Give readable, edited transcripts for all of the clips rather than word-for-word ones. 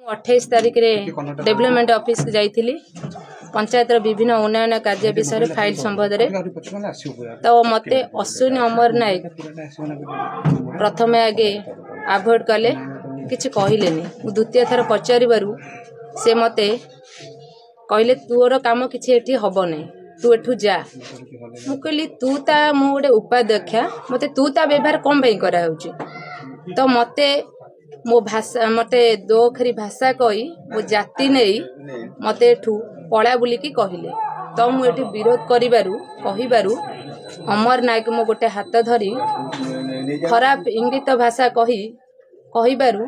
28 तारिख रे development office जाइथिली panchayat विभिन्न उन्नयन कार्य विषय फाइल संबंध तो मते अश्विनी अमर नायक प्रथम आगे अवॉइड कले किछि कहिलेनी द्वितीय थर पचारिबारु से मते कहले तोर काम किछि एठी हबो नै तू एठू जा मु कहली तू ता मु गोटे उपाध्यक्षा मते तू ता व्यवहार कम भाई करा होची तो मते मो भाषा मते दोखरी भाषा कही मो जाति नहीं मते एठू पड़ा बुलिकी कहले तो मु एठी विरोध करिबारु कहिबारु अमर नायक मो गोटे हाथ धरी खराब इंगित भाषा कहिबारु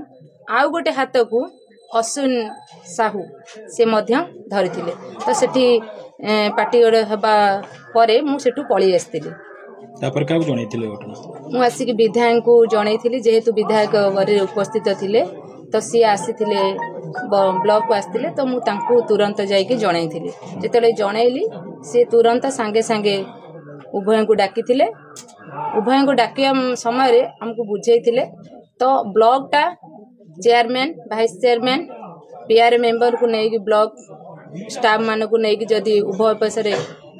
आउ गोटे हाथ को अश्विन साहू से मध्य धरिथिले तो सेठी पार्टी हबा परे मु सेठू पळी आस्थिली तापर का जणैथिले मु आसिक विधायक को जणैथिली जेहेतु विधायक घरे उपस्थित थिले तो सी आसीथिले ब्लॉक को आस्थिले तो मु तांकू तुरंत जाईके जणैथिली जेतेले जणैली से तुरंत सांगे सांगे उभय को डाकिथिले उभय को डाकिया समय रे हमको बुझैथिले तो ब्लॉक टा chairman vice chairman PR member को नहीं ब्लॉक स्टाफ मान को नहीं जदि उभय पैसा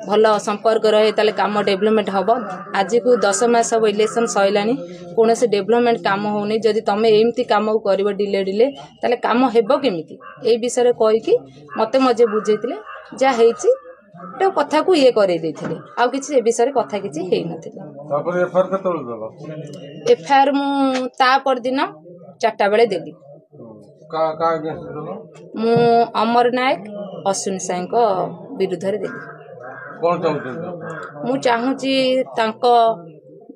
भल संपर्क रहे ताले काम डेवलपमेंट हम आज को 10 मास हम इलेक्शन सैलानी कौन से डेवलपमेंट काम होनी जदि तुम एमती काम कर डिले डिले ताले काम हेबो केमिति ए विषय कहीकि मते मजे बुझेइथिले जा हेछि तो कथा को ये करे देथिले आ किछि ए विषय कथा किछि हेइ नथिले तापर एफआर केतल देलो एफआर मु ता पर दिन 4टा बेले देली का अगेंस्ट देलो मु अमर नायक अश्विन साई को विरुद्ध रे देली कौन चाहते मु चाहूची तांको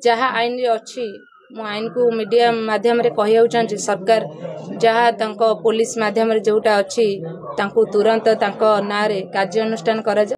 जहा आईन रे अछि मु आईन को मीडिया माध्यम रे कहिया चाहूची सरकार जहा तांको पुलिस माध्यम रे जोटा अछि तांको तुरंत तांको ना रे कार्य अनुष्ठान करा